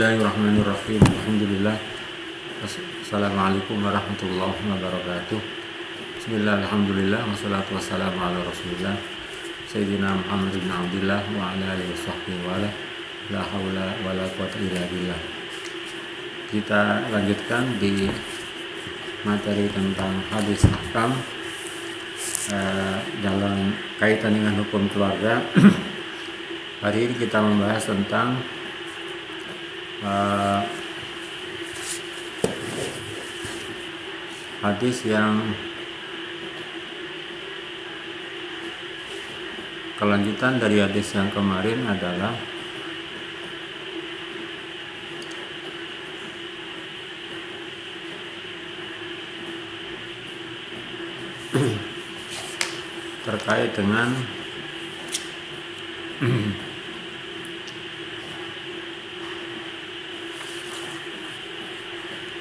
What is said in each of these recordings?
Bismillahirrahmanirrahim. Alhamdulillah. Assalamualaikum warahmatullahi wabarakatuh. Bismillah, alhamdulillah, wassalatu wassalamu ala rasulillah Sayyidina Muhammad bin Abdillah wa ala alihi wa sahbihi wa ala la hawla wa la quwwata illa billah. Kita lanjutkan di materi tentang hadis ahkam dalam kaitan dengan hukum keluarga. Hari ini kita membahas tentang hadis yang kelanjutan dari hadis yang kemarin adalah terkait dengan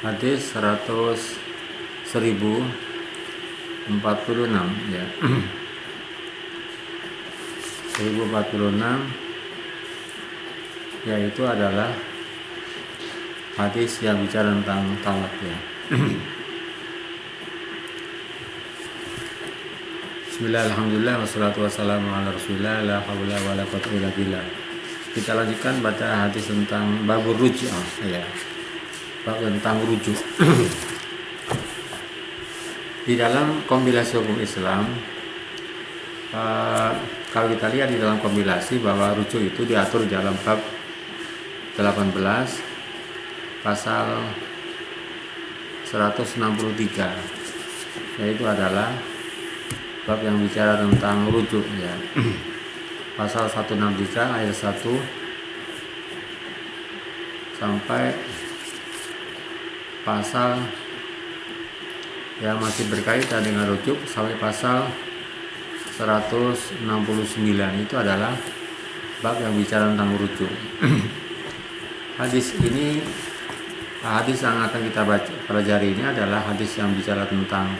hadis 1046 ya. 1046 yaitu adalah hadis yang bicara tentang talak ya. Bismillah, alhamdulillah, wassalatu wassalamu ala rasulillah la haula wa la quwwata illa billah. Kita lanjutkan baca hadis tentang babur ruj'ah ya. Bab tentang rujuk. Di dalam kompilasi hukum Islam, kalau kita lihat di dalam kompilasi bahwa rujuk itu diatur dalam bab 18 pasal 163, yaitu adalah bab yang bicara tentang rujuk ya. Pasal 163 ayat 1 sampai pasal yang masih berkaitan dengan rujuk sampai pasal 169 itu adalah bab yang bicara tentang rujuk. Hadis yang akan kita pelajari ini adalah hadis yang bicara tentang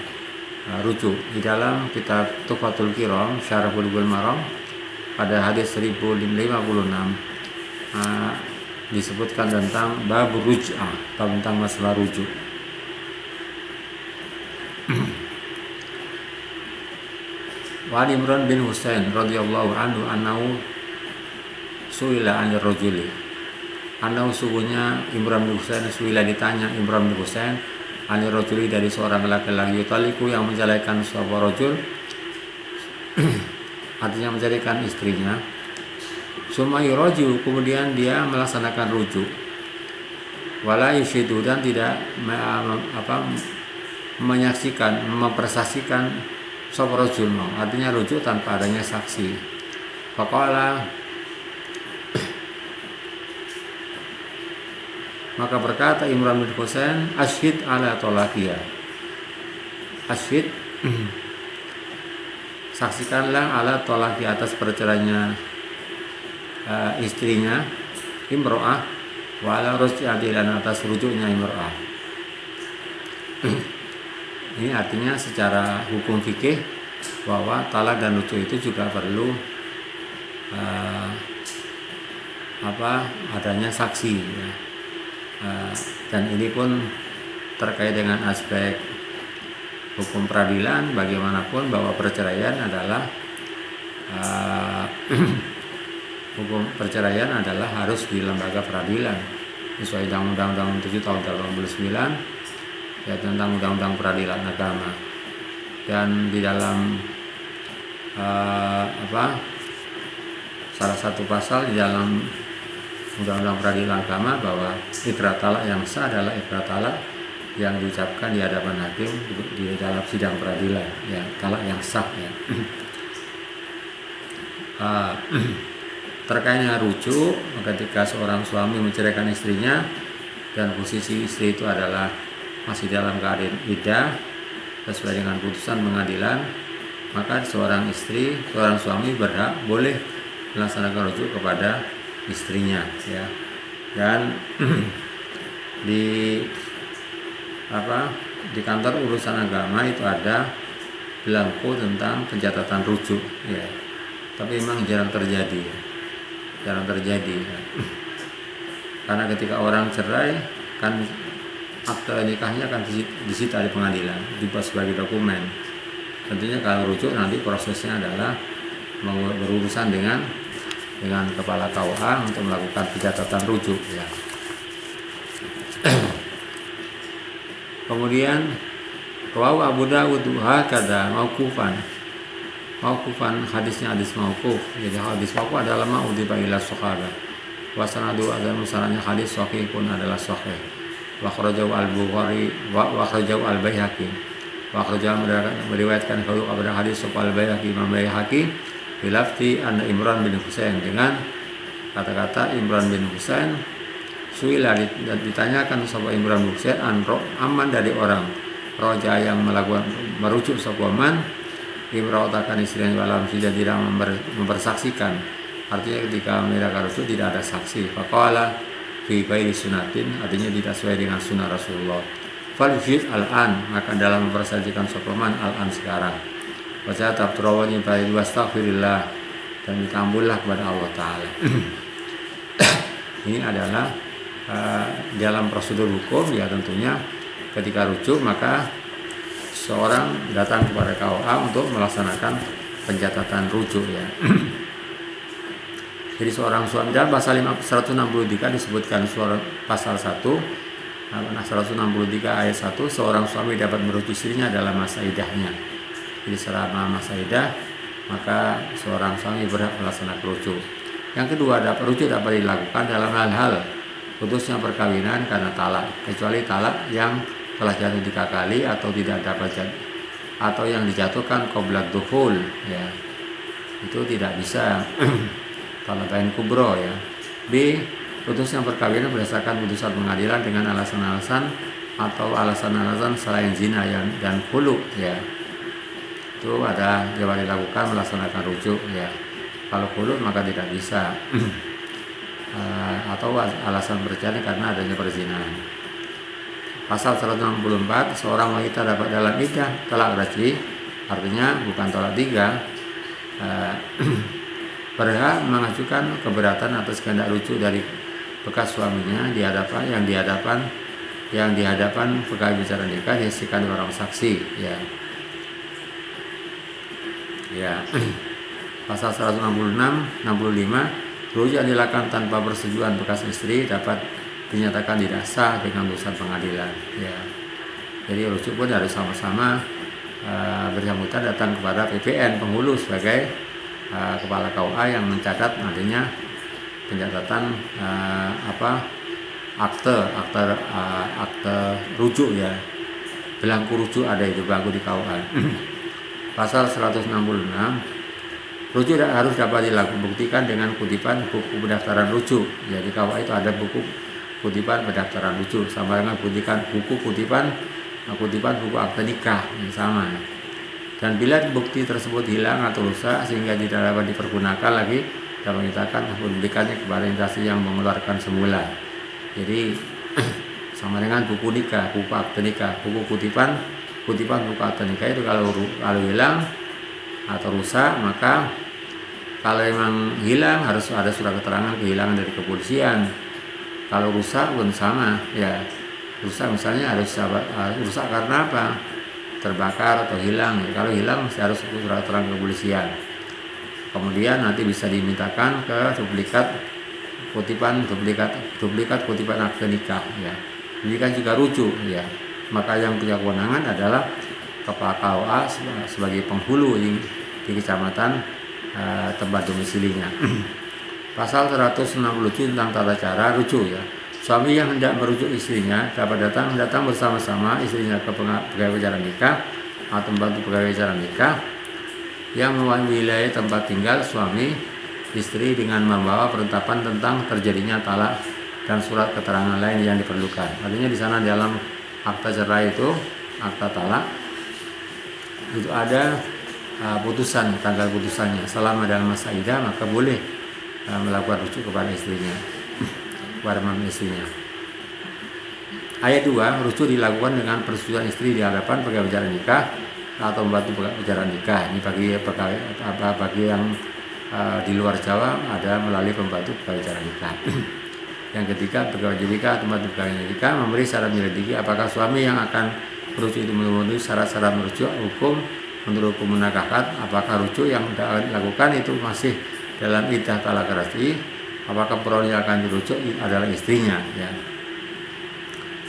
rujuk. Di dalam kitab Tuhfatul Kiram Syarah Bulughul Maram pada hadis 1056 disebutkan tentang bab ruj'ah, tentang masalah rujuk. Wa Imran bin Husain radhiyallahu anhu annahu suila 'anil rajuli. Annahu sungguhnya Imran bin Husain suila ditanya Imran bin Husain 'anil rajuli dari seorang laki-laki yutaliku yang menceraikan seorang rajul artinya menceraikan istrinya. Summa yuraju, kemudian dia melaksanakan rujuk. Wala yushidu, dan tidak menyaksikan, mempersaksikan sapa rajul, artinya rujuk tanpa adanya saksi. Faqala, maka berkata Imran bin Husain, asyhid ala talaqiyah. Asyhid, saksikanlah ala talaqi, atas perceraiannya istrinya imro'ah, wala ruj'ati, dan atas rujuknya imro'ah. Ini artinya secara hukum fikih bahwa talak dan rujuk itu juga perlu adanya saksi ya. Dan ini pun terkait dengan aspek hukum peradilan, bagaimanapun bahwa perceraian adalah hukum perceraian adalah harus di lembaga peradilan sesuai Undang-Undang 7 tahun 89 ya, tentang Undang-Undang Peradilan Agama. Dan di dalam salah satu pasal di dalam Undang-Undang Peradilan Agama bahwa iqrar talak yang sah adalah iqrar talak yang diucapkan di hadapan hakim di dalam sidang peradilan ya, talak yang sah ya. Terkait dengan rujuk, ketika seorang suami menceraikan istrinya dan posisi istri itu adalah masih dalam keadaan iddah sesuai dengan putusan pengadilan, maka seorang suami boleh melaksanakan rujuk kepada istrinya ya. Dan di kantor urusan agama itu ada belangko tentang pencatatan rujuk ya. Tapi memang jarang terjadi ya. Karena ketika orang cerai kan akte nikahnya kan disita di pengadilan, dibuat sebagai dokumen. Tentunya kalau rujuk nanti prosesnya adalah berurusan dengan kepala KUA untuk melakukan pencatatan rujuk ya. Kemudian rawahu Abu Dawud hakadha mauqufan hadisnya hadis mauquf. Jadi hadis mauquf adalah ma'udhiba ila sahabat wa sanadu adalah musanadnya hadis sahih pun adalah sahih. Wa akhrajahu al-Bukhari wa akhrajahu al-Baihaqi wa akhrajahu meriwayatkan kalau kepada hadis al-Baihaqi Imam Baihaqi bilafti anna Imran bin Husain dengan kata-kata Imran bin Husain suila dan ditanyakan sapa Imran bin Husain aman dari orang roja yang melakukan merujuk sapa man imraatakan istrinya dalam tidak mempersaksikan, artinya ketika mereka rujuk tidak ada saksi. Faqala fi ghairi sunatin, artinya tidak sesuai dengan sunnah Rasulullah. Fal yujid al-an, maka dalam mempersaksikan sapa man al-an sekarang. Baca tabtrawani bayi wastaghfirillah, dan ditambullah kepada Allah Ta'ala. Ini adalah dalam prosedur hukum ya, tentunya ketika rujuk maka seorang datang kepada KUA untuk melaksanakan pencatatan rujuk ya. Jadi seorang suami dalam pasal 163 disebutkan pasal 1 163 ayat 1, seorang suami dapat merujuk istrinya dalam masa iddahnya. Jadi selama masa iddah maka seorang suami berhak melaksanakan rujuk. Yang kedua, rujuk dapat dilakukan dalam hal-hal putusnya perkawinan karena talak, kecuali talak yang telah jatuh 3 kali atau tidak dapat atau yang dijatuhkan qabla dukhul ya. Itu tidak bisa talaqain kubro ya. B, putusnya perkawinan berdasarkan putusan pengadilan dengan alasan-alasan atau alasan-alasan selain zina dan khulu ya. Itu ada dapat dilakukan melaksanakan rujuk ya. Kalau khulu maka tidak bisa. Atau alasan bercerai karena adanya perzinahan. Pasal 164, seorang wanita dapat dalam iddah talak raj'i, artinya bukan talak 3, berhak mengajukan keberatan atas kehendak rujuk dari bekas suaminya yang di hadapan pegawai bicara nikah disaksikan orang saksi ya. Ya. Pasal 166, 65, rujuk yang dilakukan tanpa persetujuan bekas istri dapat dinyatakan tidak sah dengan putusan pengadilan ya. Jadi rujuk pun harus sama-sama bersangkutan datang kepada PPN penghulu sebagai kepala KUA yang mencatat adanya pencatatan akte rujuk ya. Belangku rujuk ada itu belangku di KUA. Pasal 166, rujuk harus dapat dibuktikan dengan kutipan buku pendaftaran rujuk. Jadi KUA itu ada buku kutipan pendaftaran rujuk sama dengan buku kutipan buku akte nikah yang sama. Dan bila bukti tersebut hilang atau rusak sehingga tidak dapat dipergunakan lagi, dapat menyatakan memberikannya kepada instansi yang mengeluarkan semula. Jadi sama dengan buku nikah, buku akte nikah, buku kutipan buku akte nikah itu kalau hilang atau rusak, maka kalau memang hilang harus ada surat keterangan kehilangan dari kepolisian. Kalau rusak pun sama ya. Rusak misalnya harus rusak karena apa? Terbakar atau hilang ya. Kalau hilang harus surat keterangan kepolisian. Kemudian nanti bisa dimintakan ke duplikat kutipan akte nikah ya. Demikian juga rujuk ya. Maka yang punya kewenangan adalah kepala KUA sebagai penghulu di kecamatan tempat domisilinya. Pasal 167 tentang tata cara rujuk ya. Suami yang hendak merujuk istrinya dapat datang bersama-sama istrinya ke pegawai bicara nikah atau pembantu pegawai bicara nikah yang mewakili tempat tinggal suami istri dengan membawa penetapan tentang terjadinya talak dan surat keterangan lain yang diperlukan. Artinya di sana dalam akta cerai itu, akta talak itu ada putusan, tanggal putusannya. Selama dalam masa iddah maka boleh melakukan rujuk kepada istrinya, kepada mami istrinya. Ayat 2, rujuk dilakukan dengan persetujuan istri di hadapan pegawai bicara nikah atau membantu pegawai bicara nikah. Ini bagi yang di luar Jawa ada melalui pembantu pegawai bicara nikah. Yang ketiga, pegawai judika, tempat pegawai judika memberi syarat menyelidiki apakah suami yang akan merujuk itu memenuhi syarat-syarat merujuk hukum menurut hukum menakahkan, apakah rujuk yang dilakukan itu masih dalam iddah talak raj'i, apakah perawi yang akan dirujuk adalah istrinya, ya.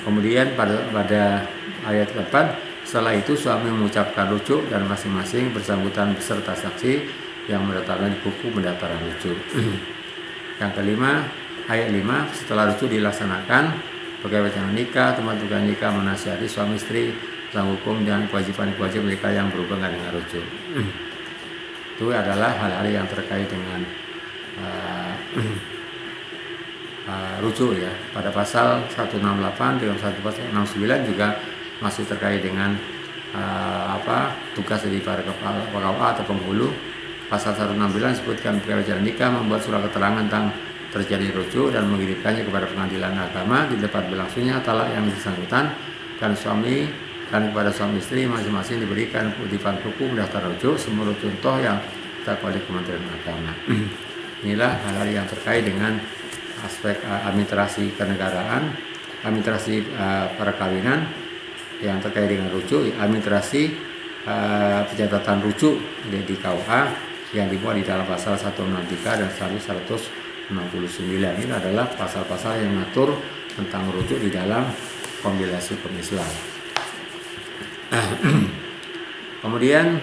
Kemudian pada ayat keempat, setelah itu suami mengucapkan rujuk dan masing-masing bersangkutan beserta saksi yang mendatangkan buku pendaftaran rujuk. Yang kelima, ayat 5, setelah rujuk dilaksanakan, pegawai wacana nikah, tempat tukang nikah menasihati suami istri tentang hukum dan kewajiban-kewajiban mereka yang berhubungan dengan rujuk. Itu adalah hal-hal yang terkait dengan rujuk, ya. Pada pasal 168 dengan pasal 69 juga masih terkait dengan tugas dari para kepala KUA atau penghulu. Pasal 169 disebutkan pegawai wacana nikah membuat surat keterangan tentang terjadi rujuk dan mengirimkannya kepada pengadilan agama di tempat berlangsungnya talak yang bersangkutan, dan suami dan kepada suami istri masing-masing diberikan kutipan hukum daftar rujuk menurut contoh yang ditetapkan oleh Kementerian Agama. Inilah hal-hal yang terkait dengan aspek administrasi kenegaraan, administrasi perkawinan yang terkait dengan rujuk, administrasi pencatatan rujuk di KUA yang dimuat di dalam pasal 163 dan 169. Ini adalah pasal-pasal yang mengatur tentang rujuk di dalam kompilasi hukum Islam. Kemudian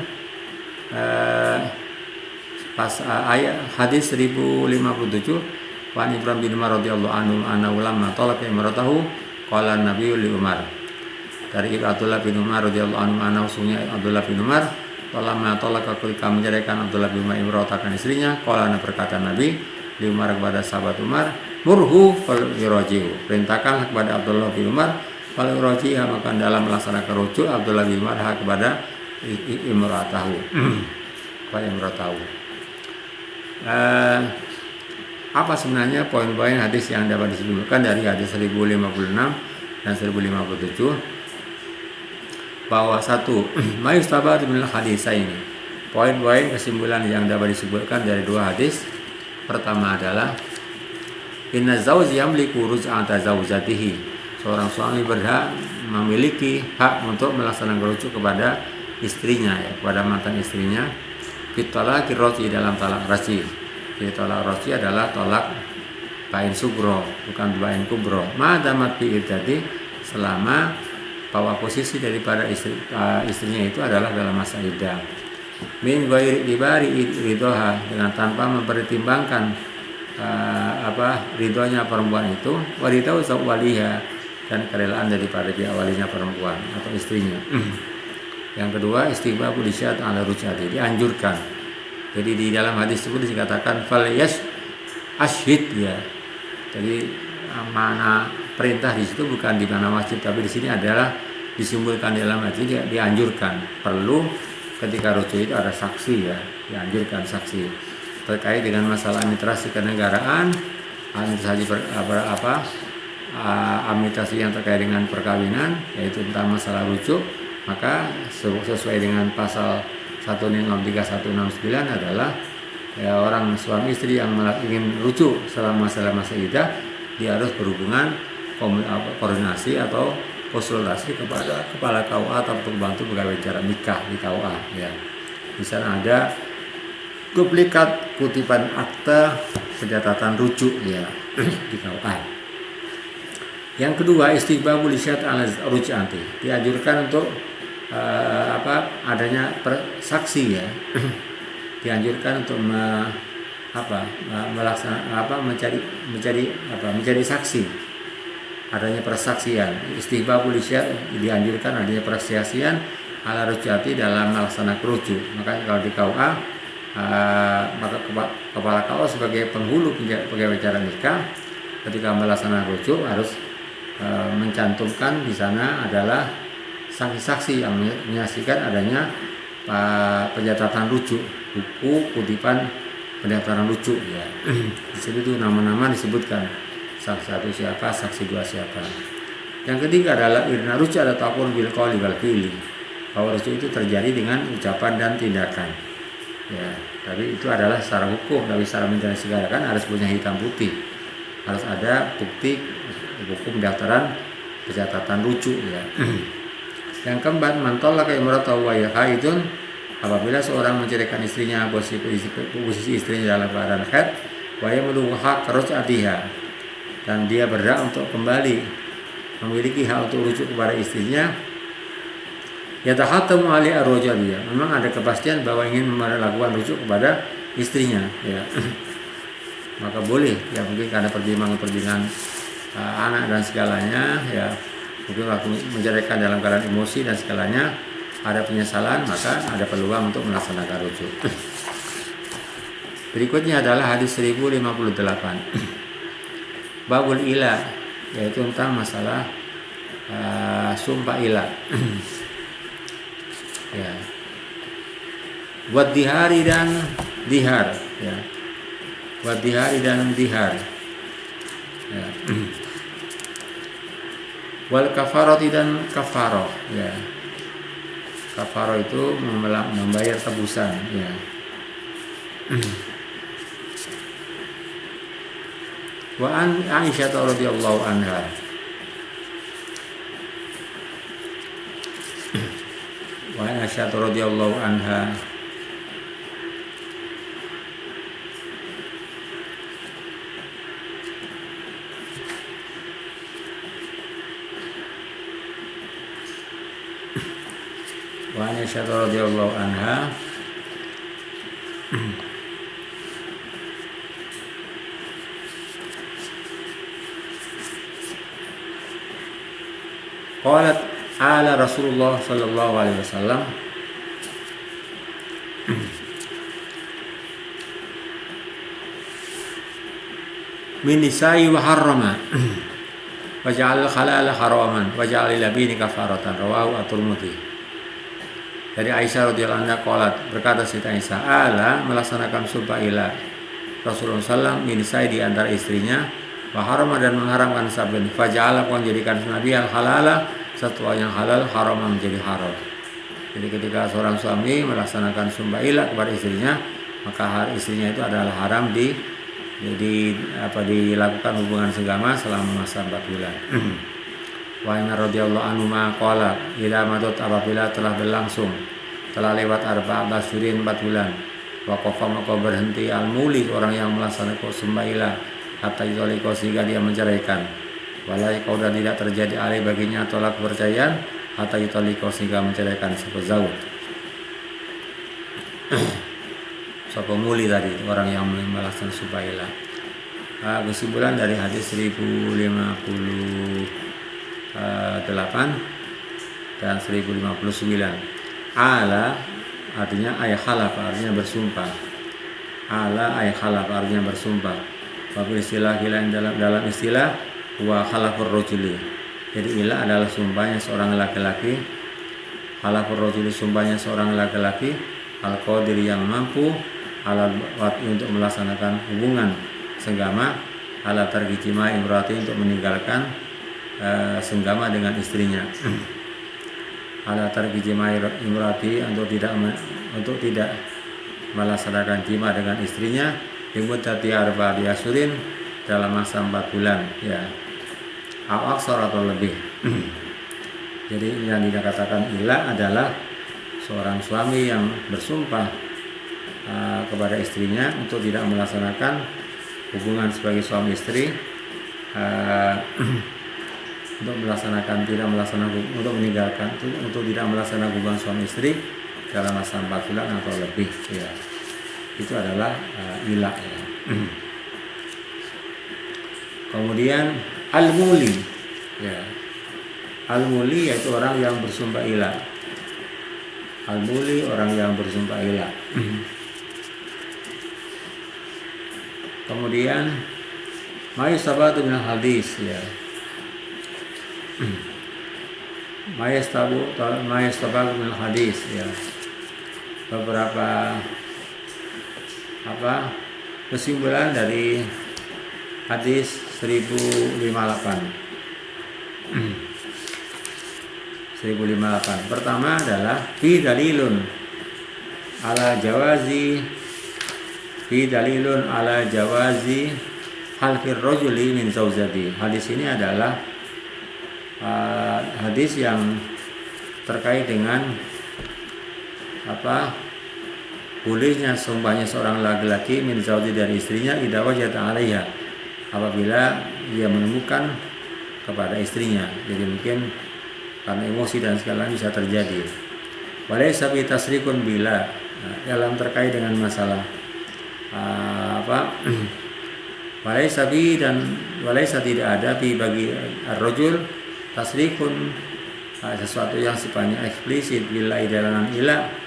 ayat hadis 1057, Wa Ibrahim bin Umar radhiyallahu anhu anna ulama talaka imratahu qala Nabi li Umar. Dari Abdullah bin Umar radhiyallahu anhu anna usunya Abdullah bin Umar lama talaka ketika menceraikan Abdullah bin Umar imratakan istrinya, qala berkata Nabi li Umar kepada sahabat Umar, murhu fal yuraji'u, perintahkan kepada Abdullah bin Umar fal yuraji'ha, maka dalam melaksanakan rujuk Abdullah bin Umar kepada imratahu. Kepada imratahu. Apa sebenarnya poin-poin hadis yang dapat disimpulkan dari hadis 1056 dan 1057? Bahwa satu, mayustabatu minal hadisaini. Poin-poin kesimpulan yang dapat disebutkan dari dua hadis. Pertama adalah inna zawj yamliku ruj'ata zawjatihi. Seorang suami berhak memiliki hak untuk melaksanakan rujuk kepada istrinya, ya, kepada mantan istrinya. Fitalaqir raj'i, dalam talak raj'i. Jadi tolak raj'i adalah tolak bain sugro, bukan bain kubro. Madamat fi iddati, selama bahwa posisi daripada istrinya itu adalah dalam masa iddah. Min ghairi ibari ridhoha, dengan tanpa mempertimbangkan ridhonya perempuan itu, waridau waliha, dan kerelaan daripada pihak walinya perempuan atau istrinya. Yang kedua, istighbabu lisyat ala rujati, dianjurkan. Jadi di dalam hadis tersebut dikatakan fal ashhid, ya. Jadi mana perintah di situ bukan di mana wajib, tapi di sini adalah disimpulkan dalam hadis dianjurkan. Perlu ketika rujuk itu ada saksi, ya, dianjurkan saksi terkait dengan masalah administrasi kenegaraan, administrasi administrasi yang terkait dengan perkawinan, yaitu tentang masalah rujuk. Maka sesuai dengan pasal 163 169 adalah, ya, orang suami istri yang ingin rujuk selama masa iddah, dia harus berhubungan koordinasi atau konsultasi kepada kepala KUA atau pembantu pegawai wacana nikah di KUA, ya. Di sana ada duplikat kutipan akta pencatatan rujuk, ya, di KUA. Yang kedua, istighbabul isyad ala ruj'ati, dianjurkan untuk adanya saksi, ya. Dianjurkan untuk mencari saksi, adanya persaksian. Istighbabul isyad, dianjurkan adanya persaksian ala ruj'ati dalam melaksanakan rujuk. Maka kalau di KUA, maka kepala KUA sebagai penghulu pegawai wacana nikah ketika melaksanakan rujuk harus mencantumkan di sana adalah saksi-saksi yang menyaksikan adanya pencatatan rujuk, buku kutipan pendaftaran rujuk, ya. Di situ tuh nama-nama disebutkan, saksi satu siapa, saksi dua siapa. Yang ketiga adalah irna rujuk ada taqur bil qawli wal fi'li, bahwa rujuk itu terjadi dengan ucapan dan tindakan, ya. Tapi itu adalah secara hukum, tapi secara menjelaskan harus punya hitam putih. harus ada bukti hukum daftaran pencatatan rujuk ya. Yang keempat, man talaka imra'atahu wa hiya haidun, apabila seorang menceraikan istrinya posisi istrinya dalam keadaan haid, wa yamluku hak ruj'atiha, dan dia berhak untuk kembali, memiliki hak untuk rujuk kepada istrinya, yatahattamu ali ar-ruj'iyah, memang ada kepastian bahwa ingin melakukan rujuk kepada istrinya ya. Maka boleh ya, mungkin karena pertimbangan anak dan segalanya ya, mungkin waktu menceraikan dalam keadaan emosi dan segalanya ada penyesalan, maka ada peluang untuk melaksanakan rujuk. Berikutnya adalah hadis 1058. Babul ila, yaitu tentang masalah sumpah ila. Ya. Buat dihari dan dihar ya. Buat dihari dan dihar ya. Wal kafaroti dan kafaroh ya. Kafaroh itu membayar tebusan ya. Wa an Aisyah radhiyallahu anha, wa an Aisyah radhiyallahu anha wa an Aisyah radhiyallahu anha qalat ala Rasulullah sallallahu alaihi wasallam min nisa'i wa harrama wa ja'al halala haraman wa ja'al labini kafaratan, rawahu at-Tirmidzi. Dari Aisyah radhiyallahu anha qalat, berkata Siti Aisyah, ala melaksanakan sumpah ila Rasulullah sallallahu min nisa'i, di antara istrinya, wa harama dan mengharamkan sabun, fa ja'ala pun jadikan Nabi al halala, sesuatu yang halal, haram menjadi haram. Jadi ketika seorang suami melaksanakan sumpah ilah kepada istrinya, maka istrinya itu adalah haram dilakukan hubungan senggama selama masa 4 bulan. Wa inna radhiyallahu anhu ma qala ila madut, apabila telah berlangsung, telah lewat 14 syurin 4 bulan, wa qafa maka berhenti al-muli, orang yang melaksanakan sumpah ilah, hatta yutolika, sehingga dia menceraikan, walai kauda, tidak terjadi alih baginya tolak kepercayaan, hatta yutolika, sehingga menceraikan sebuah zawj. Sapa muli tadi, orang yang melaksanakan sumpah ilah. Kesimpulan dari hadis 1058 dan 1059. Ala artinya ay halaf, artinya bersumpah. Ala ay halaf, artinya bersumpah. Bagi istilah ilah dalam istilah wa halafur rajuli. Jadi ilah adalah sumpahnya seorang laki-laki. Halafur rajuli, sumpahnya seorang laki-laki, al-qadir, yang mampu, ala wati, untuk melaksanakan hubungan senggama, ala tarki jima imrati, untuk meninggalkan senggama dengan istrinya. Ala tarki jima imrati, untuk tidak melaksanakan jima dengan istrinya, dimudati arba'ati asyurin, dalam masa 4 bulan ya, aksar atau lebih. Jadi yang dikatakan ilah adalah seorang suami yang bersumpah kepada istrinya untuk tidak melaksanakan hubungan sebagai suami istri, untuk tidak melaksanakan hubungan suami istri dalam masa 4 bulan atau lebih ya. Itu adalah ilah ya. Kemudian al-muli ya. Al-muli yaitu orang yang bersumpah ilah. Al-muli, orang yang bersumpah ilah. Kemudian mayustabatu min hadis ya. Mayustabatu min hadis ya. Beberapa kesimpulan dari hadis 1058. Pertama adalah fi dalilun ala jawazi hal fir rajuli min zaujati. Hadis ini adalah hadis yang terkait dengan bolehnya sumpahnya seorang laki-laki min zauji dari istrinya idza wajada 'alaiha, apabila ia menemukan kepada istrinya. Jadi mungkin karena emosi dan segala bisa terjadi. Walaysa bi tasrikun bila, dalam terkait dengan masalah walaysa bi dan walaysa tidak ada bi bagi ar-rajul tasrikun, sesuatu yang sifatnya eksplisit bila dalam ila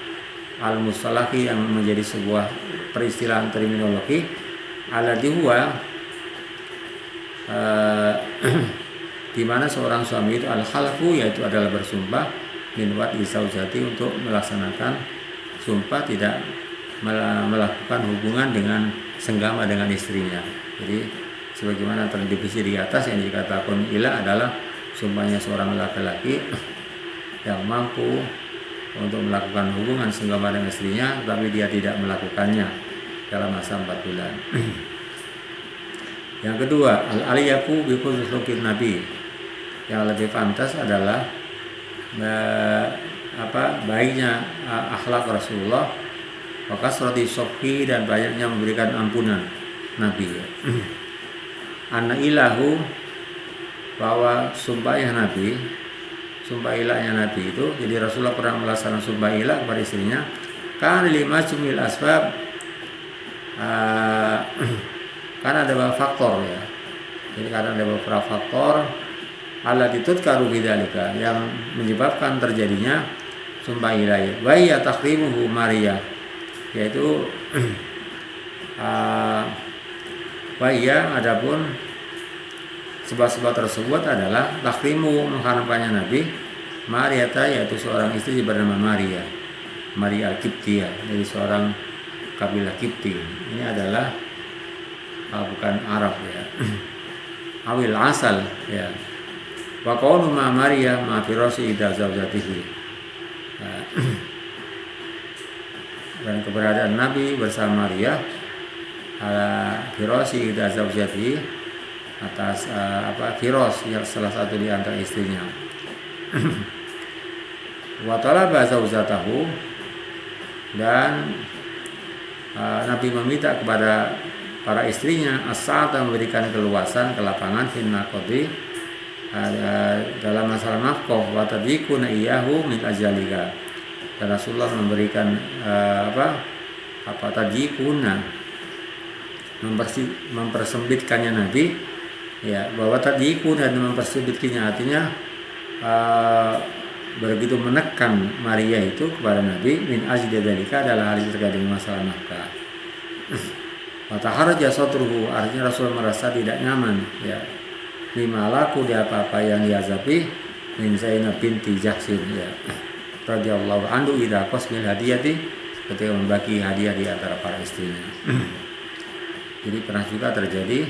al-mustalahi yang menjadi sebuah peristilahan terminologi alladhi huwa di mana seorang suami itu al-halfu, yaitu adalah bersumpah min wadi zaujati, untuk melaksanakan sumpah tidak melakukan hubungan dengan senggama dengan istrinya. Jadi sebagaimana terdivisi di atas, yang dikatakan ila adalah sumpahnya seorang laki-laki yang mampu untuk melakukan hubungan senggama dengan istrinya, tapi dia tidak melakukannya dalam masa 4 bulan. Yang kedua, al-aliyaku bi khuluqin nabi, yang lebih pantas adalah baiknya akhlak Rasulullah, wa kasrati sofhi, dan banyaknya memberikan ampunan Nabi. Anna ilahu, bahwa sumpah ilahnya Nabi itu, jadi Rasulullah pernah melaksanakan sumpah ilah kepada istrinya kan lima jumil asbab, karena ada beberapa faktor ya. Jadi karena ada beberapa faktor allati tudkaru bidzalika, yang menyebabkan terjadinya sumpah ilah. Wa ya tahrimuhu Maria, yaitu adapun sebab-sebab tersebut adalah tahrimu, mengharamkannya Nabi Mariata, yaitu seorang istri bernama Maria Al-Qibtiyah, dari seorang kabilah Qibti. Ini adalah bukan Arab ya. Awil asal ya. Wa qaulu ma Maria ma firasi idza zawjatihi. Dan keberadaan Nabi bersama Maria ala firasi idza zawjatihi, atas firos, yang salah satu di antara istrinya. Wa talaba zaujatahu, dan Nabi meminta kepada para istrinya as-sa'ata, memberikan keluasan, kelapangan fin naqdi, dalam masalah nafkah, wa tadikuna iyahu min ajalika, dan Rasulullah memberikan tadikuna, mempersempitkannya Nabi ya, bahwa tadiku dan mempersempitkannya, artinya begitu menekan Maria itu kepada Nabi min ajli dzalika, adalah hal terkait dengan masalah nafkah. Wa taharaja satruhu, artinya Rasul merasa tidak nyaman ya, lima laku di apa-apa yang diazabi min Zainab binti Jahsin ya radhiyallahu anhu ila qasmil hadiyati, ketika membagi hadiah di antara para istrinya. Jadi pernah juga terjadi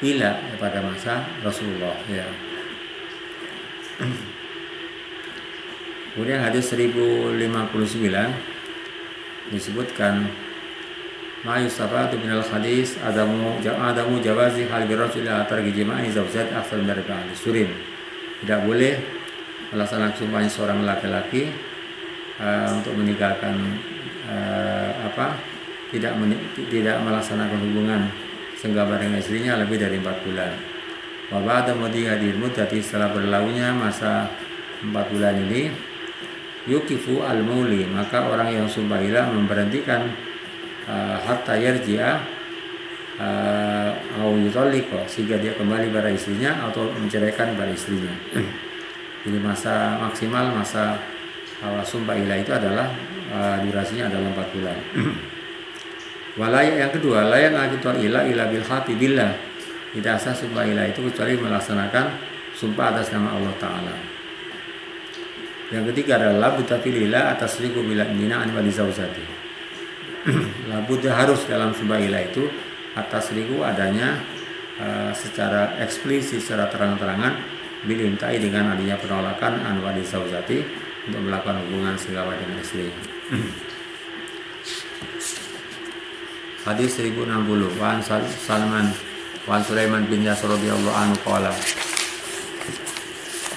ila pada masa Rasulullah ya. Kemudian hadis 1059 disebutkan ma yusafatu minal hadis adamu jawazi hal birrajul atar jima'i zawjat afdal min arba'in surin. Tidak boleh melaksanakan sumpahnya seorang laki-laki untuk meninggalkan tidak melaksanakan hubungan senggama dengan istrinya lebih dari 4 bulan. Wa ba'da mudhi hadhil muddati, setelah berlalunya masa 4 bulan ini, yukifu al-muli, maka orang yang sumpah ilah memberhentikan hatta yarji'a au yutalliqa, sehingga dia kembali pada istrinya atau menceraikan pada istrinya. Jadi masa maksimal masa sumpah ilah itu adalah durasinya adalah 4 bulan. Walaya yang kedua, layak kita ila bil hati billah, tidak sah sumpah ilah itu kecuali melaksanakan sumpah atas nama Allah Ta'ala. Yang ketiga adalah labudda filillah atas riku bila nina anwali zaujati. Labudda, harus dalam sumpah ilah itu atas riku adanya secara eksplisit, secara terang-terangan, bilintai, dengan adanya penolakan anwali zaujati, untuk melakukan hubungan segala dengan istrinya. Hadis 1060. Wan Sulaiman bin Yasir radhiyallahu anhu qala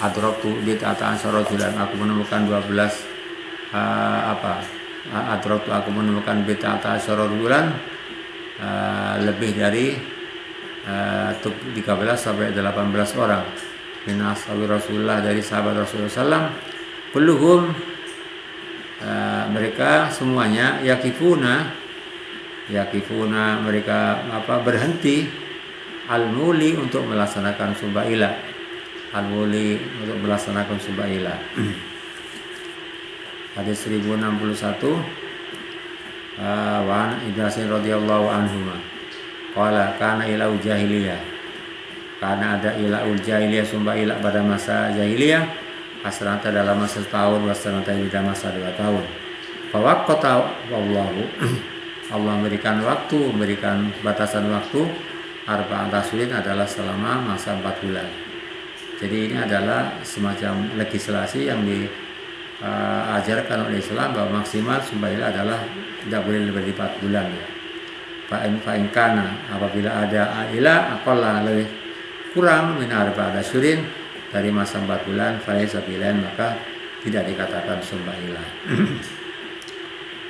adraktu bid'atan syarajulan, aku menemukan 12 adraktu aku menemukan bid'atan syarajulan, lebih dari 13 sampai 18 orang min ashabi Rasulullah, dari sahabat Rasulullah sallam, kulluhum mereka semuanya yakifuna mereka berhenti al-muli untuk melaksanakan sumpah ilah, hadis 1061. Wa Ibnu radhiyallahu anhu qala kana ilau jahiliyah, karena ada ilaul jahiliyah, sumpah ilah pada masa jahiliyah, asrata dalam masa setahun, wasrata dalam masa 2 tahun. Fawaqata wallahu Allah memberikan batasan waktu, arba'at asyurin adalah selama masa 4 bulan. Jadi ini adalah semacam legislasi yang diajarkan oleh Islam, bahwa maksimal sumpah ilah adalah tidak boleh lebih dari 4 bulan ya. Fa'in kana, apabila ada ilah aqalla lebih kurang min arba'at asyurin dari masa 4 bulan, falaysa bilan, maka tidak dikatakan sumpah ilah.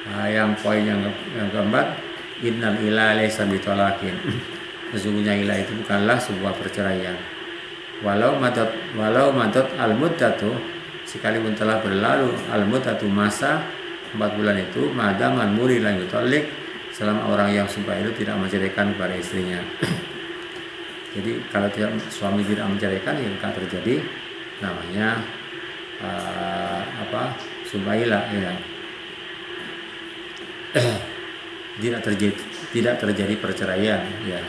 Yang poin yang keempat, innal ilah laysa bitalakin, sesungguhnya ilah itu bukanlah sebuah perceraian. Walau madat al-muddatu, sekalipun telah berlalu al-muddatu masa 4 bulan itu, madam al-muri la yutalik, selama orang yang sumpah itu tidak menceraikan kepada istrinya. Jadi kalau suami tidak menceraikan, ya akan terjadi namanya sumpah ilah ya. Tidak terjadi perceraian ya.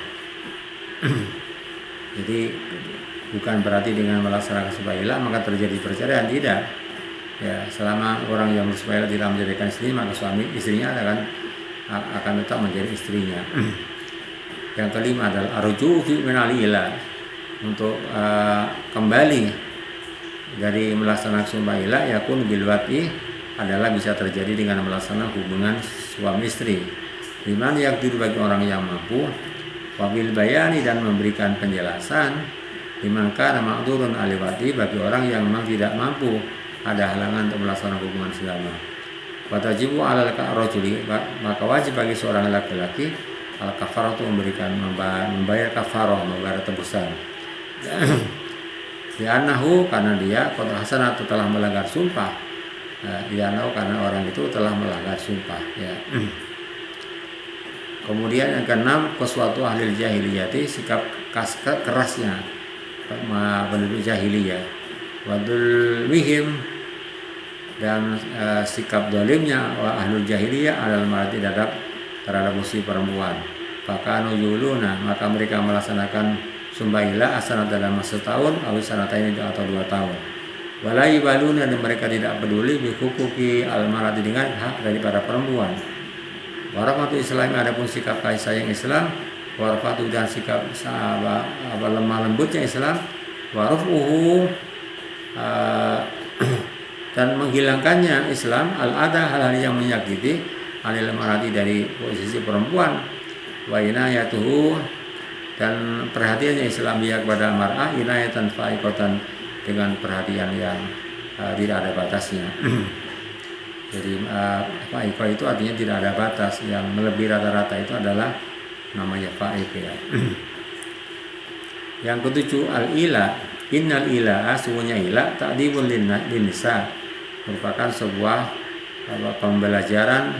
Jadi bukan berarti dengan melaksanakan sumpah ilah maka terjadi perceraian, tidak ya. Selama orang yang bersumpah ilah tidak menceraikan istrinya, maka istrinya akan tetap menjadi istrinya. Yang kelima adalah arju fi minal ilah, untuk kembali dari melaksanakan sumpah ilah, yakun bil wati, adalah bisa terjadi dengan melaksanakan hubungan suami istri. Liman yaqdir, bagi orang yang mampu, wabil bayani, dan memberikan penjelasan, liman kana ma'dzurun aliwati, bagi orang yang memang tidak mampu, ada halangan untuk melaksanakan hubungan selama. Watajibu alal rajuli, maka wajib bagi seorang laki-laki al kafarah, itu membayar kafarah, membayar tebusan. Li'annahu, karena dia qad hasanah, telah melanggar sumpah. Karena orang itu telah melanggar sumpah ya. Kemudian yang keenam, qaswatu ahli jahiliyati, sikap kerasnya penduduk jahiliyah, wadul wihim, dan sikap dolimnya ahlul jahiliyah adalah marati terhadap musuh perempuan. Fakanu yuluna, maka mereka melaksanakan sumpah ilah asanat dalam masa tahun, awisanatain atau 2 tahun. Walai baluna, dan mereka tidak peduli bihukuki al-marati, dengan hak daripada perempuan. Warahmatu Islam, adapun sikap kasih sayang Islam, warafatu, dan sikap lemah lembutnya Islam, warufuhu, dan menghilangkannya Islam al-ada, hal-hal yang menyakiti alil marati, dari posisi perempuan, wa inayatuhu, dan perhatiannya Islam dia kepada mar'ah, inayatan fa'iqatan, dengan perhatian yang tidak ada batasnya. Jadi fa'iqah itu artinya tidak ada batas, yang melebihi rata-rata itu adalah namanya fa'iq ya. Yang ketujuh, al-ilah, innal ilah, sungguhnya ilah ta'dibun linnisa, merupakan sebuah pembelajaran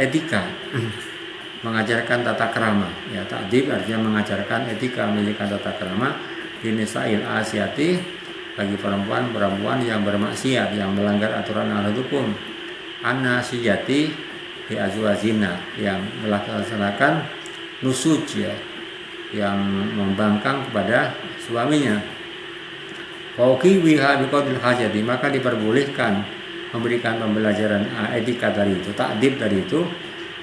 etika, mengajarkan tata krama ya. Ta'dib artinya mengajarkan etika, mengajarkan tata krama linisail asyati, bagi perempuan yang bermaksiat, yang melanggar aturan al-hukum, an-nasiyati bi azwajina, yang melaksanakan nusuj ya, yang membangkang kepada suaminya. Fauqi biha biqadril hajati, maka diperbolehkan memberikan pembelajaran etika dari itu, ta'dib dari itu,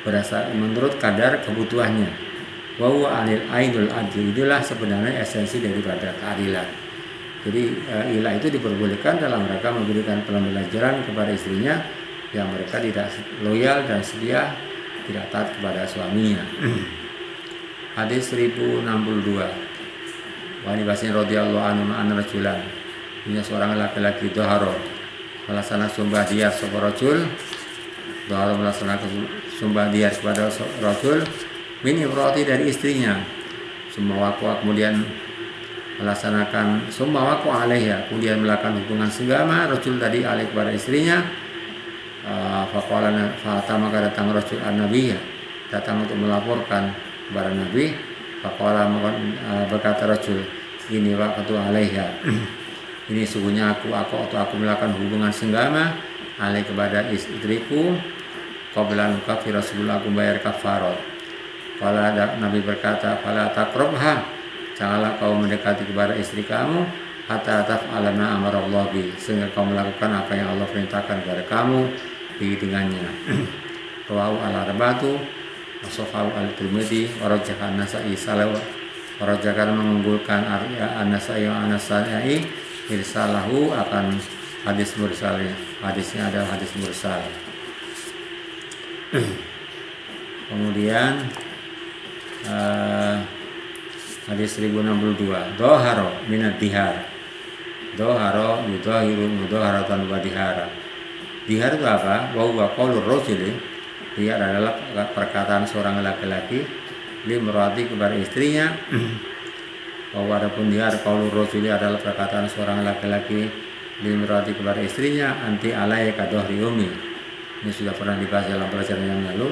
berdasar menurut kadar kebutuhannya. Wa huwa anil ainul adli, itulah sebenarnya esensi daripada keadilan. Jadi ilah itu diperbolehkan dalam rangka memberikan pembelajaran kepada istrinya yang mereka tidak loyal dan setia, tidak taat kepada suaminya. Hadis 1062. Wa ani Basin radhiyallahu anhu an rajulan. Ini seorang laki-laki doharo melaksanakan sumpah dia seorang rajul, doharo melaksanakan sumpah dia kepada rajul min imraati dari istrinya. Semua waku kemudian melaksanakan sumpah waku alaiha, kemudian melakukan hubungan senggama rajul tadi alaih kepada istrinya. Faqala maka datang rajul an-nabiyya, datang untuk melaporkan kepada Nabi. Faqala berkata rajul, ini waqtu alaiha, ini sungguhnya aku melakukan hubungan senggama alaih kepada istriku, qabla nukafira sebelum aku bayar kafarat. Fala Nabi berkata, fala taqrabha, janganlah kau mendekati kepada istri kamu, hatta taf'ala ma amarallahu bi, sehingga kau melakukan apa yang Allah perintahkan kepada kamu dengannya. Rawahu al-arba'atu wa sahahu al-Tirmidzi wa rajjaha an-Nasa'i salaw wa rajjaha mengunggulkan an-Nasa'i wa an-Nasa'i irsalahu akan hadis mursal. Hadisnya adalah hadis mursal. Kemudian hadis 1062, doharo minat dihar. Doharo yudohiru mudoharatan wa dihara. Dihar itu apa? Wa huwa qaulur rajuli, dia adalah perkataan seorang laki-laki limrati kepada istrinya. Bahwa adapun dihar qaulur rajuli adalah perkataan seorang laki-laki limrati kepada istrinya, anti alayka dohri umi. Ini sudah pernah dibahas dalam pelajaran yang lalu.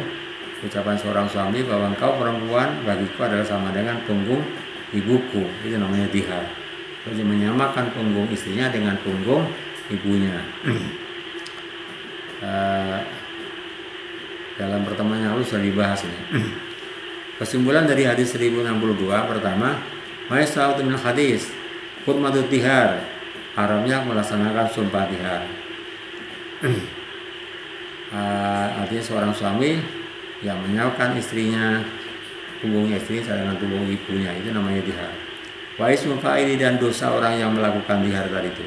Ucapan seorang suami bahwa engkau perempuan bagiku adalah sama dengan punggung ibuku, itu namanya dihar. Jadi menyamakan punggung istrinya dengan punggung ibunya. Dalam pertemuan yang lalu sudah dibahas ini. Kesimpulan dari hadis 1062, pertama, ma'isra'atu min hadis hurmatut dihar, haramnya melaksanakan sumpah dihar. Artinya seorang suami yang menyamakan istrinya, punggungnya istrinya dengan punggung ibunya, itu namanya dihar. Wa ismu fa'ili, dan dosa orang yang melakukan dihar tadi itu.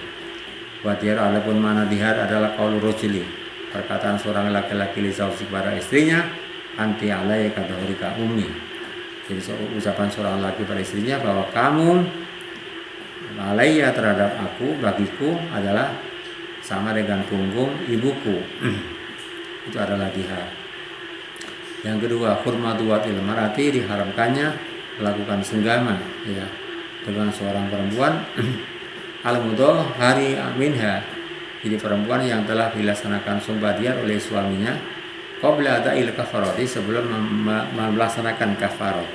Wa dihar, adapun mana dihar adalah qaulur rajuli, perkataan seorang laki-laki li zauji kepada istrinya, anti alayka dohrika ummi. Jadi ucapan seorang laki pada istrinya bahwa kamu alayya terhadap aku, bagiku adalah sama dengan punggung ibuku. Itu adalah dihar. Yang kedua, hurmatu watil marati, diharamkannya melakukan senggama ya dengan seorang perempuan al-mudoh hari minha, jadi perempuan yang telah dilaksanakan sumpah dihar oleh suaminya qabla ada'il kafarati, sebelum melaksanakan kafarat,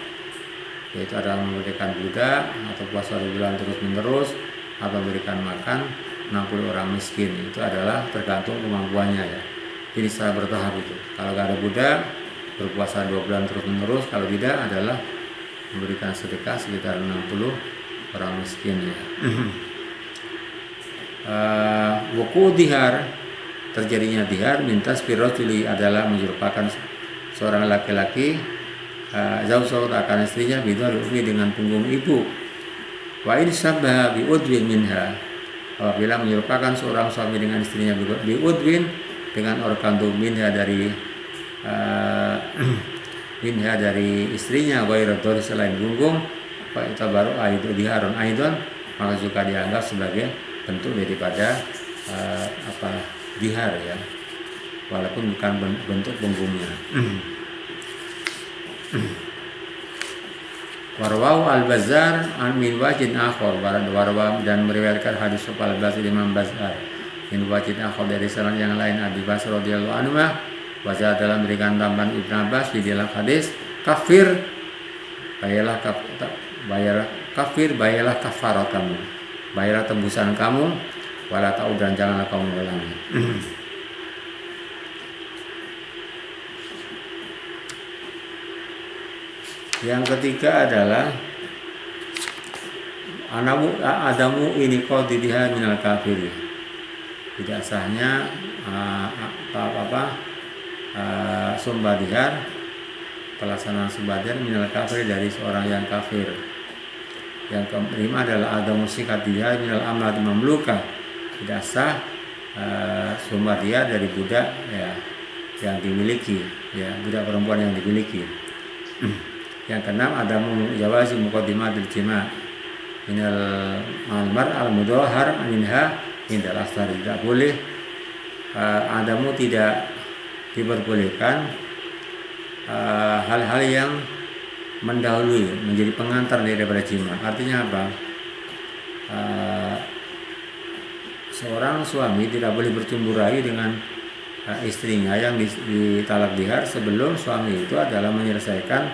yaitu adalah memberikan budak atau puasa 2 bulan terus menerus atau memberikan makan 60 orang miskin. Itu adalah tergantung kemampuannya ya. Jadi secara bertahap itu. Kalau nggak ada budak, berpuasa 2 bulan terus menerus. Kalau tidak adalah memberikan sedekah sekitar 60 orang miskin ya. Wuku dihar, terjadinya dihar mintas birrojuli, adalah menyerupakan seorang laki-laki zauj akan istrinya bidhar umi, dengan punggung ibu. Wa in sabbaha bi udwin minha, apabila menyerupakan seorang suami dengan istrinya bi udwin, dengan organ tubuh minha dari minha dari istrinya, wa irador selain punggung, fa itabaru aidu diharun aidon, maka juga dianggap sebagai bentuk daripada dihar ya, walaupun bukan bentuk punggungnya. Warwahu al-Bazzar an min wajin akhor, warwa dan meriwayatkan hadis al-Bazzar Imam Bazzar min wajin akhor dari saran yang lain Abi Basr radhiyallahu anhu, wajah dalam berikan tambahan Ibnu Abbas di dalam hadis, kafir bayarlah kafarat kamu, bayarlah tembusan kamu, wala ta'ud, dan janganlah kamu mengulangi. Yang ketiga adalah adamu ini qadidiha minal kafiri, tidak sahnya sumpah dihar, pelaksanaan sumpah dihar minal kafir, dari seorang yang kafir. Yang kelima adalah adamu sikat dihar minal amrati mamluka, tidak sah sumber dia dari budak ya yang dimiliki, ya budak perempuan yang dimiliki. Yang keenam, ada jawazi muqaddimatul jima' minal malmar al mudahhar minha indal asar. Tidak boleh, adamu tidak diperbolehkan hal-hal yang mendahului, menjadi pengantar daripada jima. Artinya apa? Seorang suami tidak boleh bercumbu rayu dengan istrinya yang ditalak bihar sebelum suami itu adalah menyelesaikan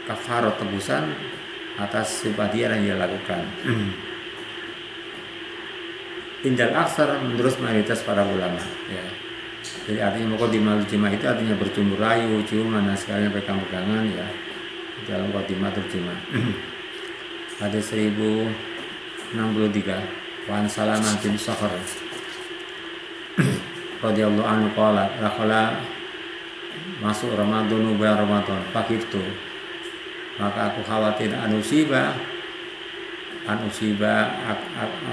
kafarat tebusan atas sumpah dia yang dia lakukan. Indal aksar menurut mayoritas para ulama, ya. Jadi artinya muqaddimatul jima itu artinya bercumbu rayu, ciuman, dan sekalian pegang-pegangan, ya, dalam muqaddimatul jima. Hadis 1063, Wan Salamah bin Sakhar radhiyallahu anhu qala dakhala masuk Ramadan bulan Ramadan fakirtu, maka aku khawatir anusiba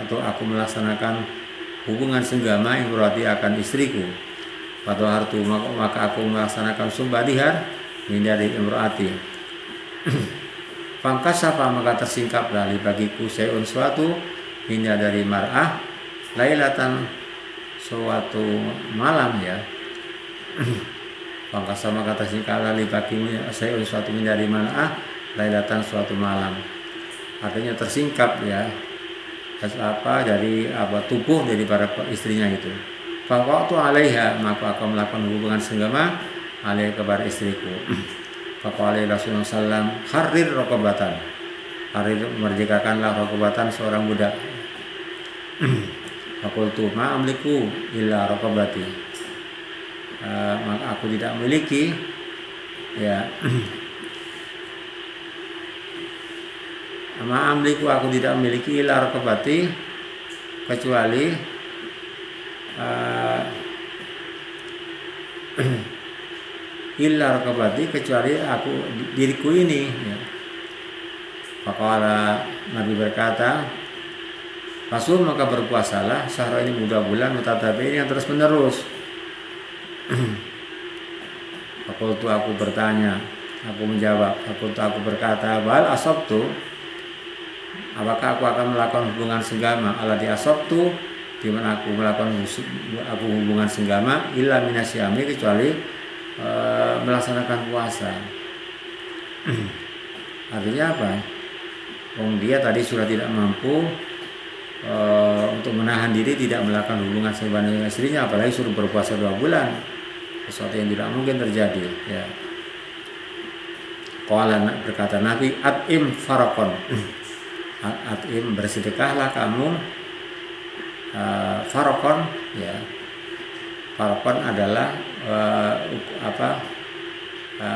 atau aku melaksanakan hubungan senggama yang berarti akan istriku. Pada hartu maka aku melaksanakan sumpah dihar dari imroati. Fangkasapa maka tersingkaplah bagiku sayun suatu hingga dari mar'ah lailatan suatu malam, ya. Fangkasa maka tersingkaplah bagiku sayun suatu hingga dari mar'ah lailatan suatu malam. Artinya tersingkap, ya, dari tubuh dari para istrinya itu. Faqatu alaiha maka aku melakukan hubungan senggama alaiha kepada istriku. Faqala Rasulullah sallam harir raqabatan, harir merdekakanlah raqabatan seorang budak. Faqultu ma amliku illa raqabati, maka aku tidak memiliki, ya, ma'amliku aku tidak memiliki illa raqabati kecuali illa raqabati kecuali aku diriku ini, ya. Faqala Nabi berkata, Rasul maka berpuasalah sahra ini 3 bulan mutatabi'in yang terus menerus. Faqultu aku bertanya, aku menjawab, aku berkata, bal asabtu, apakah aku akan melakukan hubungan senggama ala di asabtu, di mana aku melakukan hubungan senggama illa minasyami kecuali melaksanakan puasa. Artinya apa? Dia tadi sudah tidak mampu untuk menahan diri tidak melakukan hubungan senggama dengan istrinya, apalagi suruh berpuasa 2 bulan, sesuatu yang tidak mungkin terjadi, ya. Qala berkata Nabi, at'im farakon, at'im bersedekahlah kamu. Farokon, ya, farokon adalah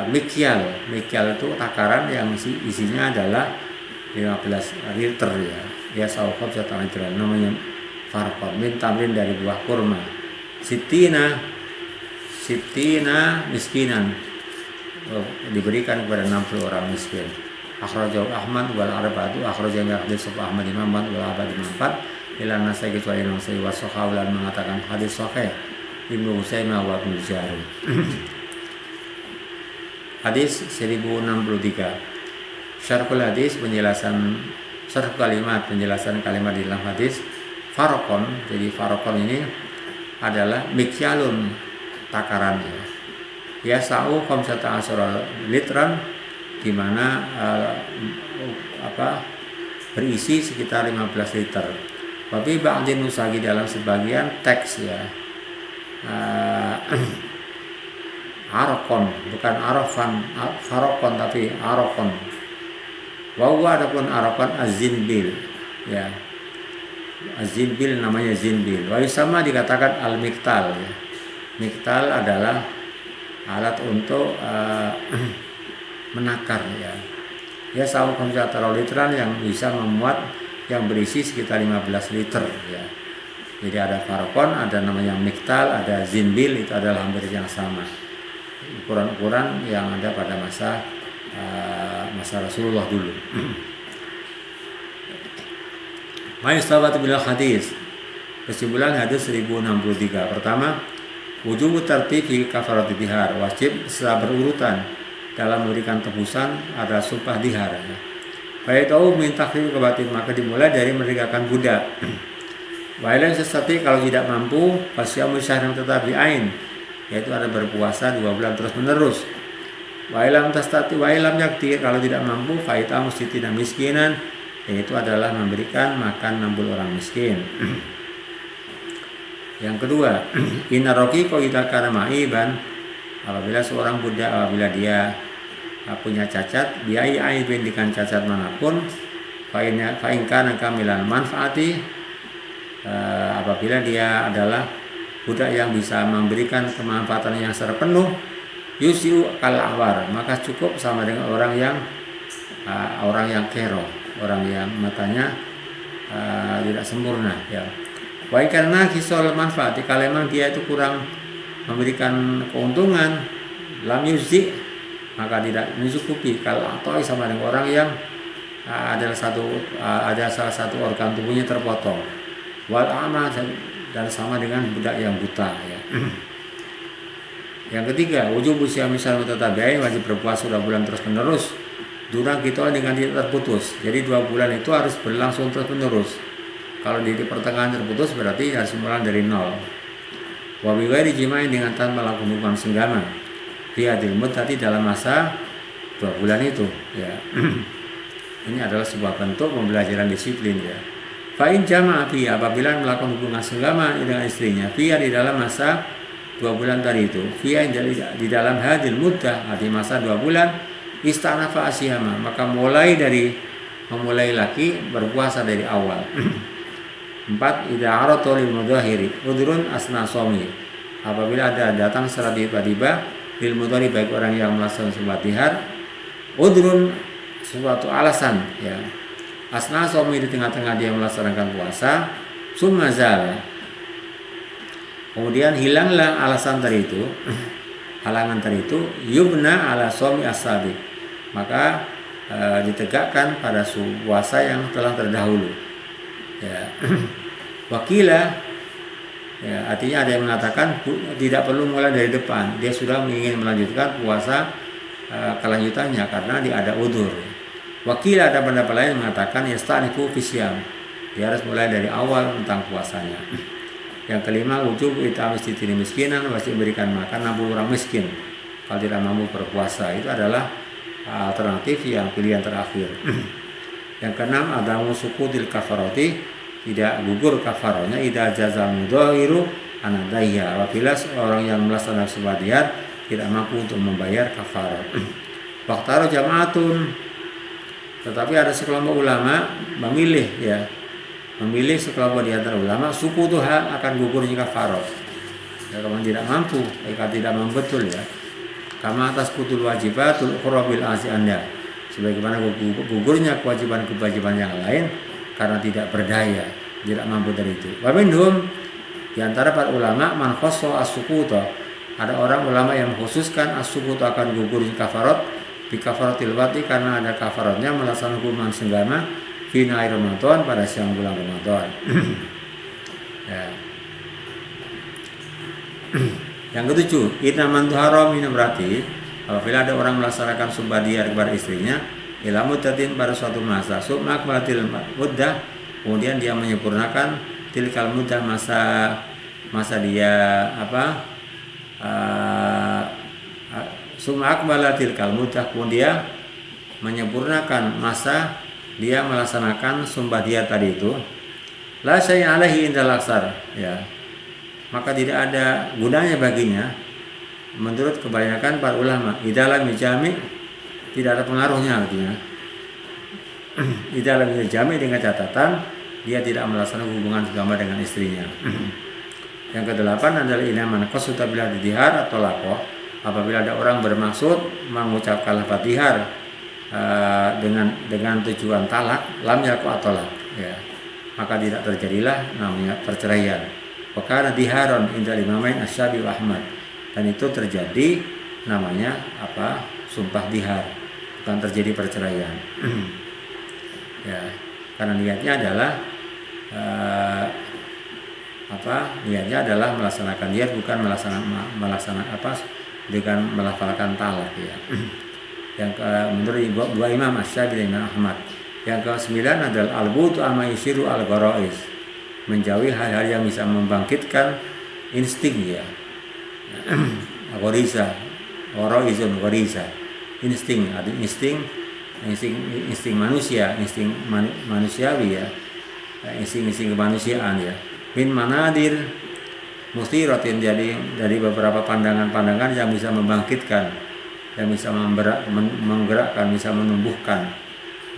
mikyal itu takaran yang isinya adalah 15 liter, ya. Ya sawqaf sata'idran namanya farokon, min tamrin dari buah kurma. Sitina miskinan, diberikan kepada 60 orang miskin. Akhrajahu Ahmad wal arba'atu, akhrajahu hadis Ahmad Imam wal arba'atu Imam ilan nasai kecuali nasai wasokaulan mengatakan hadis sahih Ibnu Husaimah wa Ibnu Jari. Hadis 1063. Syarhul hadis, syarh kalimat, penjelasan kalimat di dalam hadis. Farokon, jadi farokon ini adalah mikyalun, takarannya. Ya sa'u khamsata asyara litran, di mana berisi sekitar 15 liter. Tapi ba'din nusagi dalam sebagian teks, ya, arokon, bukan arofan, farokon tapi arokon. Wawa adapun arokon azinbil, ya, azinbil namanya zinbil. Wa sama dikatakan al-miktal, ya. Miktal adalah alat untuk menakar, ya. Ya sawu komputer literan yang bisa memuat yang berisi sekitar 15 liter, ya. Jadi ada farokon, ada namanya miktal, ada zinbil, itu adalah hampir yang sama. Ukuran-ukuran yang ada pada masa Rasulullah dulu. Ma'is sahabat bil hadis, Kesimpulan hadis 1063. Pertama, wujub tertib fi kafarat dihar, wajib secara berurutan dalam memberikan tebusan ada sumpah dihar. Faitau min takhfif kebatin, maka dimulai dari merdekakan budak. Wailan sesati, kalau tidak mampu, fasyamu syahran tatabi'ain, yaitu ada berpuasa 2 bulan terus menerus. Wailam tastati wailam yakti, kalau tidak mampu, faita mustitina miskinan, yaitu adalah memberikan makan 60 orang miskin. Yang kedua, inna raqiqa idza kana ma'iban, apabila seorang budak apabila dia punya cacat, biai aibin, dengan cacat manapun, fa in kana kamilan manfaati, apabila dia adalah budak yang bisa memberikan kemanfaatan yang secara penuh, yusiu kal awar, maka cukup sama dengan orang yang kero, orang yang matanya tidak sempurna, ya. Wa karena kisol manfaat, kalau memang dia itu kurang memberikan keuntungan, lam yuzi, maka tidak mencukupi. Kalau atau sama dengan orang yang ada salah satu organ tubuhnya terpotong, wal ama, dan sama dengan budak yang buta, ya. Yang ketiga, wujub usia misal mutatabi'ain, wajib berpuasa 2 bulan terus menerus. Durang kita dengan tidak terputus. Jadi 2 bulan itu harus berlangsung terus menerus. Kalau di pertengahan terputus berarti harus mulai dari nol. Wa bi ghairi jima'in, dengan tanpa melakukan hubungan senggama. Fi hadil muddati, dalam masa 2 bulan itu, ya. Ini adalah sebuah bentuk pembelajaran disiplin, ya. Fa in jama'a fi, apabila melakukan hubungan senggama dengan istrinya, fi di dalam masa 2 bulan tadi itu, fi di dalam hadil muddah, di masa 2 bulan, istanafa asyama, maka memulai lagi berpuasa dari awal. 4. Idza arata lil mudahiri udrun asna somi, apabila ada datang secara tiba-tiba lil mudahiri, baik orang yang melaksanakan sumpah dihar, udrun, suatu alasan, ya, asna somi, di tengah-tengah dia melaksanakan puasa, summa zala, kemudian hilanglah alasan tadi itu, halangan tadi itu, yubna ala somi asabi, maka ditegakkan pada puasa yang telah terdahulu, ya. Wakila, ya, artinya ada yang mengatakan tidak perlu mulai dari depan, dia sudah ingin melanjutkan puasa kelanjutannya karena dia ada udzur. Wakila, ada pendapat lain mengatakan yastanifu fisyam, dia harus mulai dari awal tentang puasanya. Yang kelima, wujub it'am sittin miskinan, wajib berikan makan 60 orang miskin kalau tidak mampu berpuasa. Itu adalah alternatif yang pilihan terakhir. Yang keenam, adamu sukutil kafarati, tidak gugur kafarahnya idza jaza mudhahiru anadaiya, apabila orang yang melaksanakan sumpah dihar tidak mampu untuk membayar kafarah. Waqtaru jama'atun, tetapi ada sekelompok ulama memilih sekelompok di antara ulama sukutuha, akan gugurnya kafarah. Ya, kalau tidak mampu, jika tidak betul, ya. Kama atas kutul wajibatul qurabil asi Anda, sebagaimana gugurnya kewajiban-kewajiban yang lain karena tidak berdaya, tidak mampu dari itu. Wa minhum, di antara para ulama, man khassa as-sukuta, ada orang ulama yang mengkhususkan as-sukuta akan gugur kafarat bi kafaratil wati, karena ada kafaratnya melaksanakan hukuman senggama fi nahar Ramadan, pada siang bulan Ramadan. Ya. Yang ketujuh, inna man tuhara min berarti apabila ada orang melaksanakan sumpah dihar kepada istrinya ila muddatin, pada suatu masa, summa akmalatil muddah, kemudian dia menyempurnakan tilkal muddah, masa dia summa akmalatil muddah, kemudian menyempurnakan masa dia melaksanakan sumpah dihar tadi itu, la syai'a alaihi indal aksar, ya, maka tidak ada gunanya baginya menurut kebanyakan para ulama. Idalam jami, tidak ada pengaruhnya, artinya di dalam jami dengan catatan dia tidak melaksanakan hubungan agama dengan istrinya. Yang kedelapan adalah inaman qasda bila dihar atau lakoh, apabila ada orang bermaksud mengucapkan lafaz dihar dengan tujuan talak, lam yaku atau lak, ya, maka tidak terjadilah namanya perceraian. Wakana diharon indal imamain Asy-Syafi'i wa Ahmad, dan itu terjadi namanya sumpah dihar, bukan terjadi perceraian. Ya, karena niatnya adalah niatnya adalah melaksanakan diat, bukan melaksanakan dengan melafalkan talak ya. Menurut dua Imam Asy-Syafi'i dan Imam Ahmad. Yang ke-9 adalah al-butu amma yushiru al-gharaiz, menjauhi hal-hal yang bisa membangkitkan insting ya. Ghariza, gharaizun ghariza, insting manusia, insting manusiawi ya, insting kemanusiaan ya. Min manadir musiratin, jadi dari beberapa pandangan-pandangan yang bisa membangkitkan, yang bisa menggerakkan, bisa menumbuhkan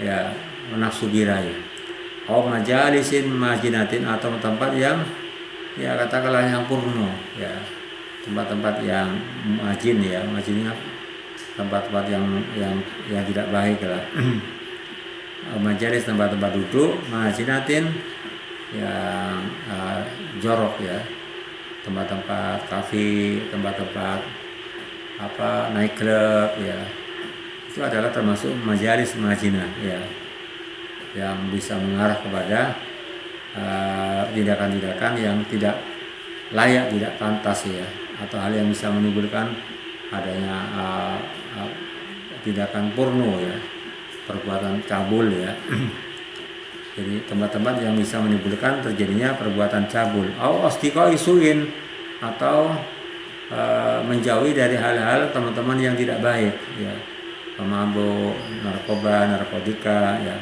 ya nafsu birahi. Majalisin majinatin, atau tempat yang ya katakanlah yang purno ya, tempat-tempat yang majin ya, majinnya tempat-tempat yang tidak baik lah. Majalis, tempat-tempat duduk, majinatin yang jorok ya, tempat-tempat kafe, tempat-tempat naik klub ya, itu adalah termasuk majalis majinah ya, yang bisa mengarah kepada tindakan-tindakan yang tidak layak, tidak pantas ya, atau hal yang bisa menimbulkan adanya tindakan porno ya, perbuatan cabul ya. Jadi tempat-tempat yang bisa menimbulkan terjadinya perbuatan cabul, isuin, atau menjauhi dari hal-hal teman-teman yang tidak baik ya, pemabuk, narkoba, narkotika ya,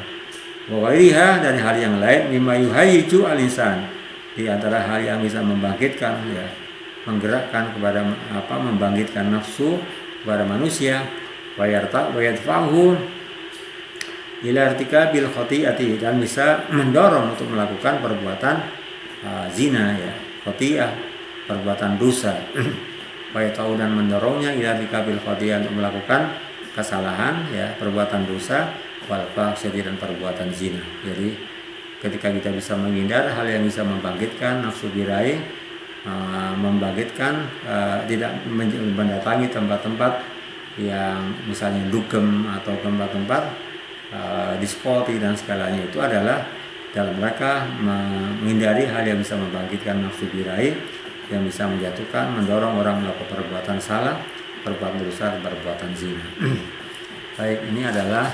wairiha, dari hal yang lain, mimma yuhayyiju al-insan, di antara hal yang bisa membangkitkan ya, menggerakkan kepada membangkitkan nafsu kepada manusia, wa yadfa'uhu ila irtikabil khati'ati, dan bisa mendorong untuk melakukan perbuatan zina ya, khati'ah, perbuatan dosa. Wa yata'u, dan mendorongnya ila irtikabil khati'ah, untuk melakukan kesalahan ya, perbuatan dosa, wal fahsyati, dan perbuatan zina. Jadi ketika kita bisa menghindar hal yang bisa membangkitkan nafsu birahi, membangkitkan tidak mendatangi tempat-tempat yang misalnya dugem atau tempat-tempat diskoti dan segalanya, itu adalah dalam rangka menghindari hal yang bisa membangkitkan nafsu birahi, yang bisa menjatuhkan, mendorong orang melakukan perbuatan salah, perbuatan dosa, dan perbuatan zina. Baik, ini adalah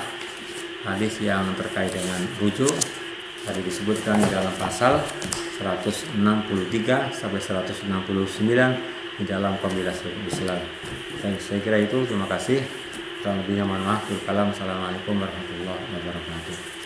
hadis yang terkait dengan rujuk. Tadi disebutkan di dalam pasal 163 sampai 169 di dalam Qamilatul Islam. Saya kira itu, terima kasih. Kurang lebihnya mohon maaf. Assalamualaikum warahmatullahi wabarakatuh.